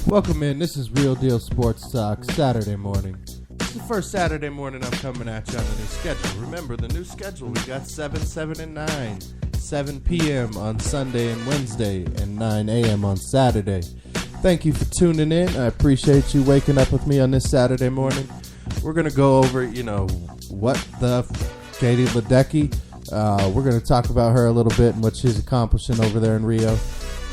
Welcome in. This is Real Deal Sports Talk Saturday morning. This is the first Saturday morning I'm coming at you on the new schedule. Remember, the new schedule, we got 7, 7, and 9. 7 p.m. on Sunday and Wednesday, and 9 a.m. on Saturday. Thank you for tuning in. I appreciate you waking up with me on this Saturday morning. We're going to go over, what the Katie Ledecky. We're going to talk about her a little bit and what she's accomplishing over there in Rio.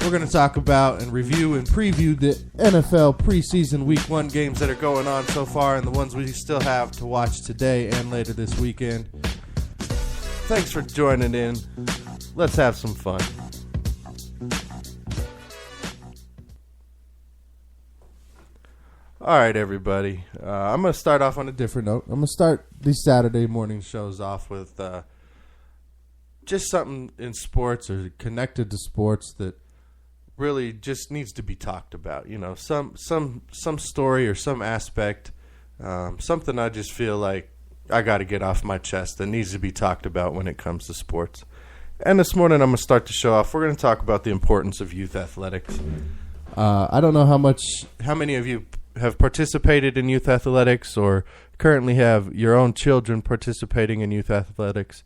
We're going to talk about and review and preview the NFL preseason Week 1 games that are going on so far and the ones we still have to watch today and later this weekend. Thanks for joining in. Let's have some fun. All right, everybody. I'm going to start off on a different note. I'm going to start these Saturday morning shows off with just something in sports or connected to sports that really just needs to be talked about. Some story or some aspect, something I just feel like I got to get off my chest that needs to be talked about when it comes to sports. And this morning I'm going to start the show off. We're going to talk about the importance of youth athletics. I don't know how many of you have participated in youth athletics or currently have your own children participating in youth athletics.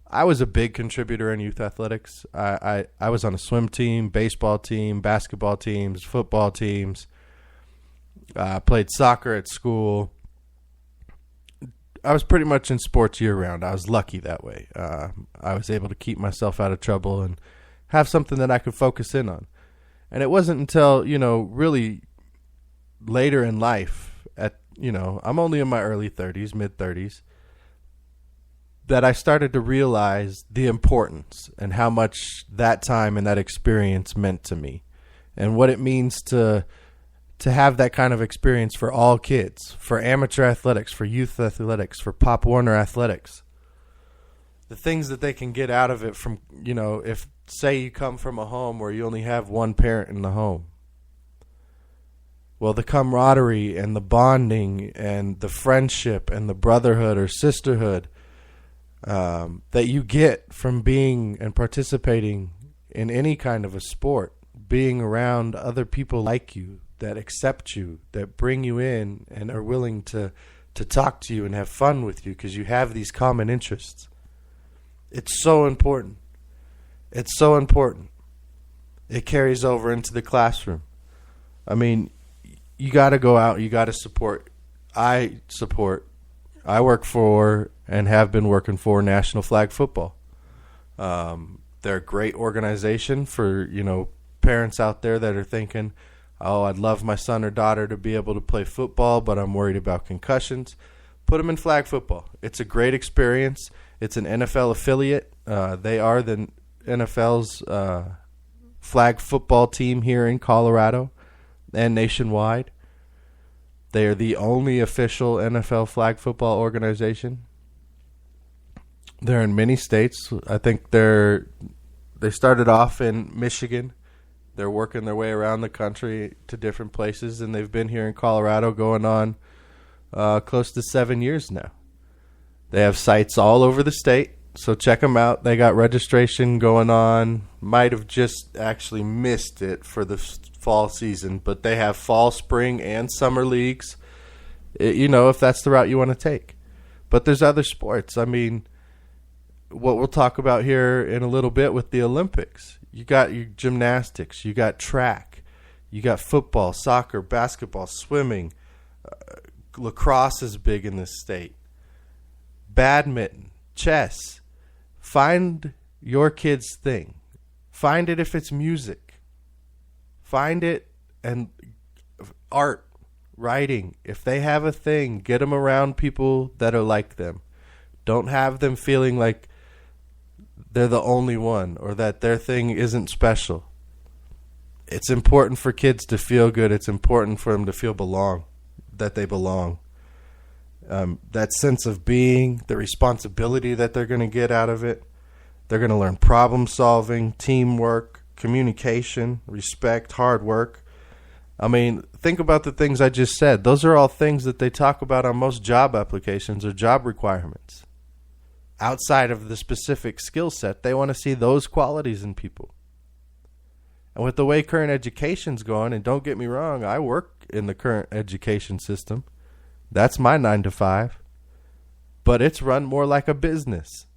I was a big contributor in youth athletics. I was on a swim team, baseball team, basketball teams, football teams. Played soccer at school. I was pretty much in sports year-round. I was lucky that way. I was able to keep myself out of trouble and have something that I could focus in on. And it wasn't until, really later in life, I'm only in my early 30s, mid-30s, that I started to realize the importance and how much that time and that experience meant to me and what it means to have that kind of experience for all kids, for amateur athletics, for youth athletics, for Pop Warner athletics. The things that they can get out of it from, if, say, you come from a home where you only have one parent in the home. Well, the camaraderie and the bonding and the friendship and the brotherhood or sisterhood that you get from being and participating in any kind of a sport, being around other people like you, that accept you, that bring you in and are willing to talk to you and have fun with you because you have these common interests. It's so important. It's so important. It carries over into the classroom. I mean, you got to go out. You got to support. I work for and have been working for National Flag Football. They're a great organization for, parents out there that are thinking, oh, I'd love my son or daughter to be able to play football, but I'm worried about concussions. Put them in flag football. It's a great experience. It's an NFL affiliate. They are the NFL's flag football team here in Colorado and nationwide. They are the only official NFL flag football organization. They're in many states. I think they started off in Michigan. They're working their way around the country to different places, and they've been here in Colorado going on close to 7 years now. They have sites all over the state, so check them out. They got registration going on. Might have just actually missed it for the fall season, but they have fall, spring, and summer leagues, if that's the route you want to take. But there's other sports. I mean, what we'll talk about here in a little bit with the Olympics. You got your gymnastics, you got track, you got football, soccer, basketball, swimming. Lacrosse is big in this state. Badminton, chess. Find your kid's thing. Find it if it's music. Find it and art, writing. If they have a thing, get them around people that are like them. Don't have them feeling like they're the only one or that their thing isn't special. It's important for kids to feel good. It's important for them to feel that they belong. That sense of being, the responsibility that they're going to get out of it. They're going to learn problem solving, teamwork, communication, respect, hard work. I mean, think about the things I just said. Those are all things that they talk about on most job applications or job requirements. Outside of the specific skill set, they want to see those qualities in people. And with the way current education's going, and don't get me wrong, I work in the current education system. That's my 9 to 5. But it's run more like a business.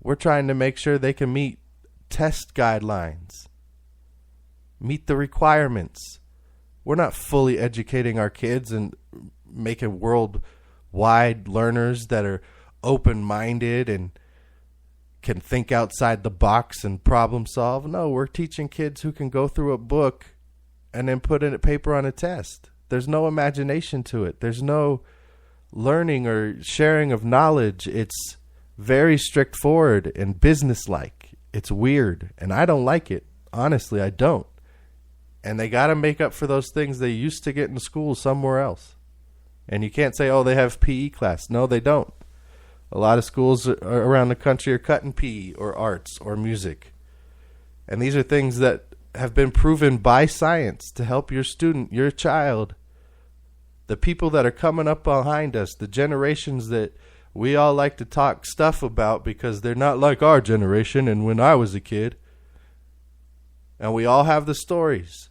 We're trying to make sure they can meet test guidelines, meet the requirements. We're not fully educating our kids and making worldwide learners that are open-minded and can think outside the box and problem solve. No, we're teaching kids who can go through a book and then put in a paper on a test. There's no imagination to it. There's no learning or sharing of knowledge. It's very straightforward and businesslike. It's weird, and I don't like it. Honestly, I don't. And they got to make up for those things they used to get in school somewhere else. And you can't say, oh, they have PE class. No, they don't. A lot of schools around the country are cutting PE or arts or music. And these are things that have been proven by science to help your student, your child, the people that are coming up behind us, the generations that we all like to talk stuff about because they're not like our generation and when I was a kid. And we all have the stories.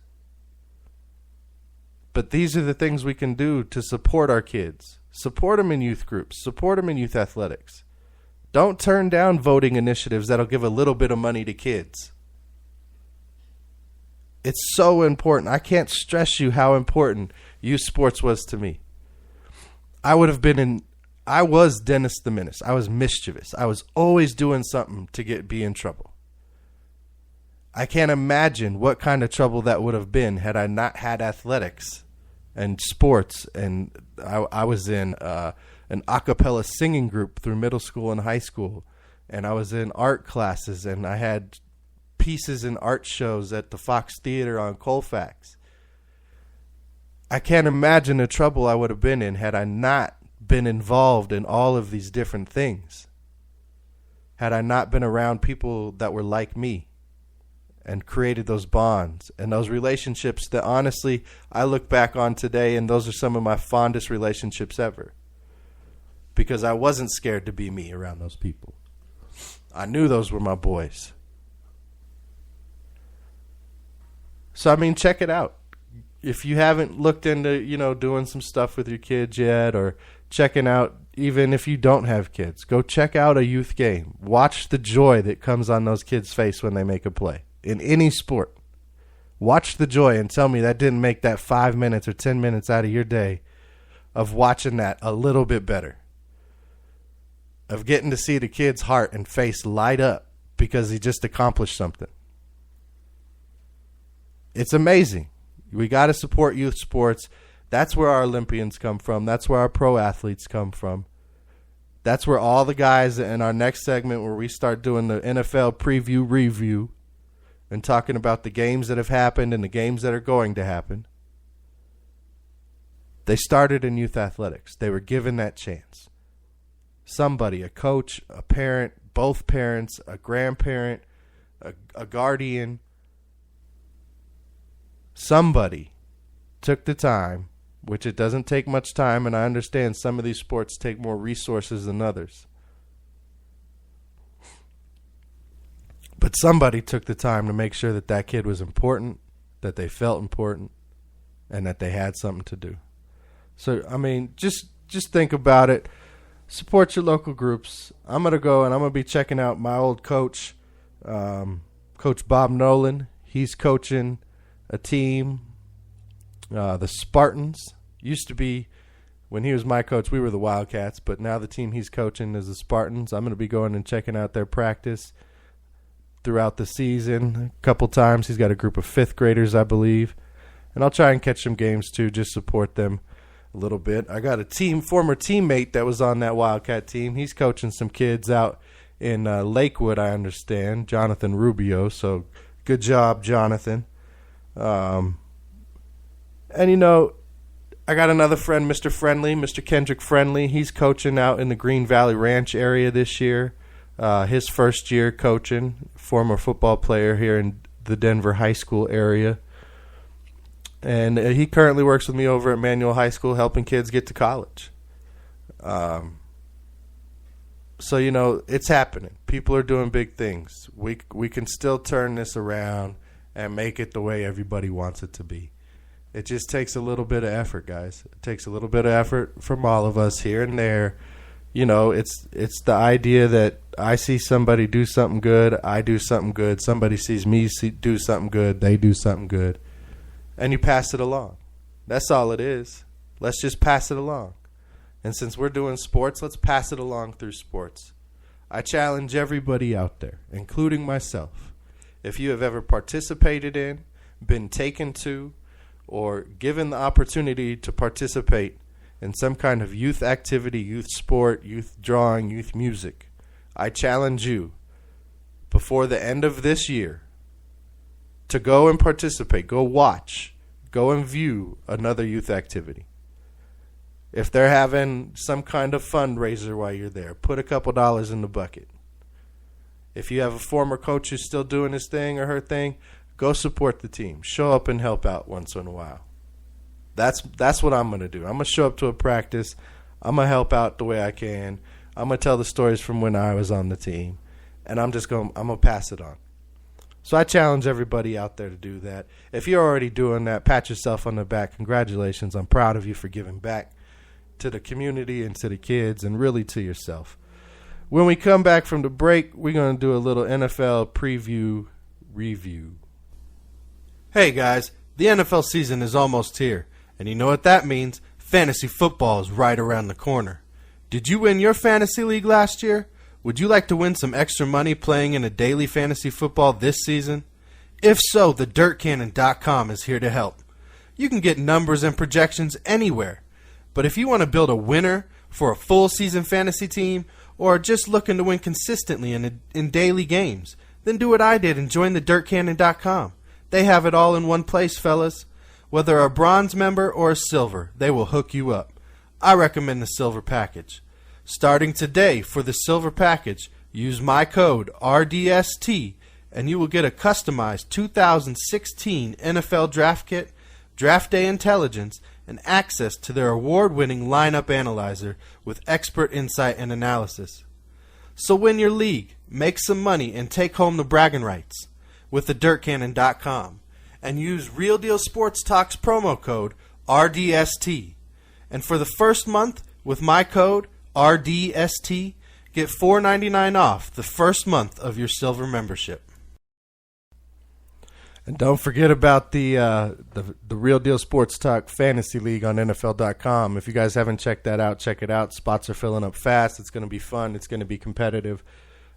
But these are the things we can do to support our kids. Support them in youth groups. Support them in youth athletics. Don't turn down voting initiatives that'll give a little bit of money to kids. It's so important. I can't stress you how important youth sports was to me. I was Dennis the Menace. I was mischievous. I was always doing something to be in trouble. I can't imagine what kind of trouble that would have been had I not had athletics and sports. And I was in an a cappella singing group through middle school and high school. And I was in art classes, and I had pieces in art shows at the Fox Theater on Colfax. I can't imagine the trouble I would have been in had I not been involved in all of these different things. Had I not been around people that were like me and created those bonds and those relationships that honestly I look back on today, and those are some of my fondest relationships ever. Because I wasn't scared to be me around those people. I knew those were my boys. So, I mean, check it out. If you haven't looked into, doing some stuff with your kids yet, or checking out, even if you don't have kids, go check out a youth game. Watch the joy that comes on those kids' face when they make a play in any sport. Watch the joy and tell me that didn't make that 5 minutes or 10 minutes out of your day of watching that a little bit better. Of getting to see the kid's heart and face light up because he just accomplished something. It's amazing. We got to support youth sports. That's where our Olympians come from. That's where our pro athletes come from. That's where all the guys in our next segment, where we start doing the NFL preview review and talking about the games that have happened and the games that are going to happen. They started in youth athletics. They were given that chance. Somebody, a coach, a parent, both parents, a grandparent, a guardian, somebody took the time, which it doesn't take much time, and I understand some of these sports take more resources than others. But somebody took the time to make sure that that kid was important, that they felt important, and that they had something to do. So, I mean, just think about it. Support your local groups. I'm going to go and I'm going to be checking out my old coach, Coach Bob Nolan. He's coaching a team, the Spartans. Used to be, when he was my coach, we were the Wildcats, but now the team he's coaching is the Spartans. I'm going to be going and checking out their practice throughout the season a couple times. He's got a group of 5th graders, I believe. And I'll try and catch some games too, just support them a little bit. I got a former teammate that was on that Wildcat team. He's coaching some kids out in Lakewood, I understand, Jonathan Rubio. So good job, Jonathan. And, I got another friend, Mr. Friendly, Mr. Kendrick Friendly. He's coaching out in the Green Valley Ranch area this year. His first year coaching, former football player here in the Denver high school area. And he currently works with me over at Manual High School helping kids get to college. So, it's happening. People are doing big things. We can still turn this around and make it the way everybody wants it to be. It just takes a little bit of effort, guys. It takes a little bit of effort from all of us here and there. It's the idea that I see somebody do something good, I do something good. Somebody sees me do something good, they do something good. And you pass it along. That's all it is. Let's just pass it along. And since we're doing sports, let's pass it along through sports. I challenge everybody out there, including myself. If you have ever participated in, been taken to, or given the opportunity to participate in some kind of youth activity, youth sport, youth drawing, youth music, I challenge you before the end of this year to go and participate, go watch, go and view another youth activity. If they're having some kind of fundraiser while you're there, put a couple dollars in the bucket. If you have a former coach who's still doing his thing or her thing, go support the team. Show up and help out once in a while. That's what I'm going to do. I'm going to show up to a practice. I'm going to help out the way I can. I'm going to tell the stories from when I was on the team. And I'm going to pass it on. So I challenge everybody out there to do that. If you're already doing that, pat yourself on the back. Congratulations. I'm proud of you for giving back to the community and to the kids and really to yourself. When we come back from the break, we're going to do a little NFL preview review. Hey guys, the NFL season is almost here, and you know what that means? Fantasy football is right around the corner. Did you win your fantasy league last year? Would you like to win some extra money playing in a daily fantasy football this season? If so, the dirtcannon.com is here to help. You can get numbers and projections anywhere, but if you want to build a winner for a full season fantasy team, or just looking to win consistently in daily games, then do what I did and join the dirtcannon.com. They have it all in one place, fellas. Whether a bronze member or a silver, they will hook you up. I recommend the silver package. Starting today for the silver package, use my code RDST and you will get a customized 2016 NFL Draft Kit, Draft Day Intelligence, and access to their award-winning lineup analyzer with expert insight and analysis. So win your league, make some money, and take home the bragging rights with thedirtcannon.com and use Real Deal Sports Talk's promo code RDST. And for the first month with my code RDST, get $4.99 off the first month of your silver membership. And don't forget about the Real Deal Sports Talk Fantasy League on NFL.com. If you guys haven't checked that out, check it out. Spots are filling up fast. It's going to be fun. It's going to be competitive.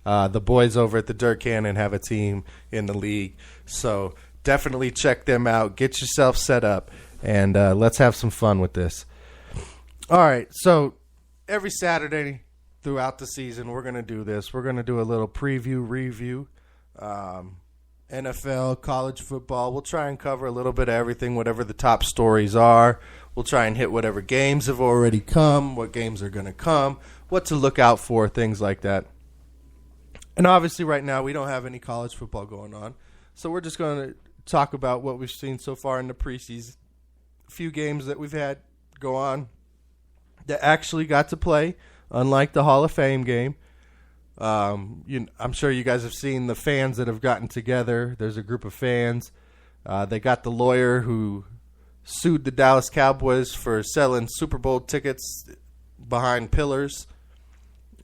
The boys over at the Dirt Cannon have a team in the league. So definitely check them out. Get yourself set up, and let's have some fun with this. All right, so every Saturday throughout the season, we're going to do this. We're going to do a little preview, review. NFL, college football. We'll try and cover a little bit of everything, whatever the top stories are. We'll try and hit whatever games have already come, what games are going to come, what to look out for, things like that. And obviously right now we don't have any college football going on, so we're just going to talk about what we've seen so far in the preseason. A few games that we've had go on that actually got to play, unlike the Hall of Fame game. I'm sure you guys have seen the fans that have gotten together. There's a group of fans. They got the lawyer who sued the Dallas Cowboys for selling Super Bowl tickets behind pillars.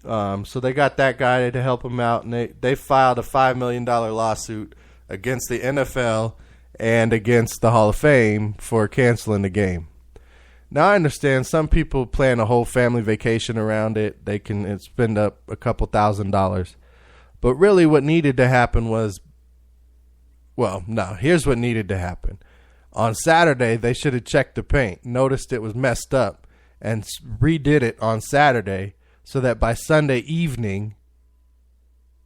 So they got that guy to help them out, and they filed a $5 million lawsuit against the NFL and against the Hall of Fame for canceling the game. Now, I understand some people plan a whole family vacation around it. They can spend up a couple $1,000s. But really what needed to happen was, here's what needed to happen. On Saturday, they should have checked the paint, noticed it was messed up, and redid it on Saturday so that by Sunday evening,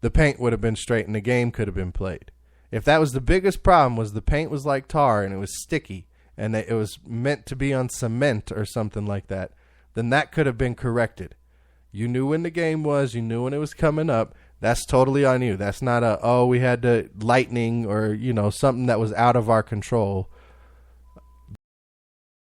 the paint would have been straight and the game could have been played. If that was the biggest problem, was the paint was like tar and it was sticky, and it was meant to be on cement or something like that, then that could have been corrected. You knew when the game was. You knew when it was coming up. That's totally on you. That's not we had the lightning or, something that was out of our control.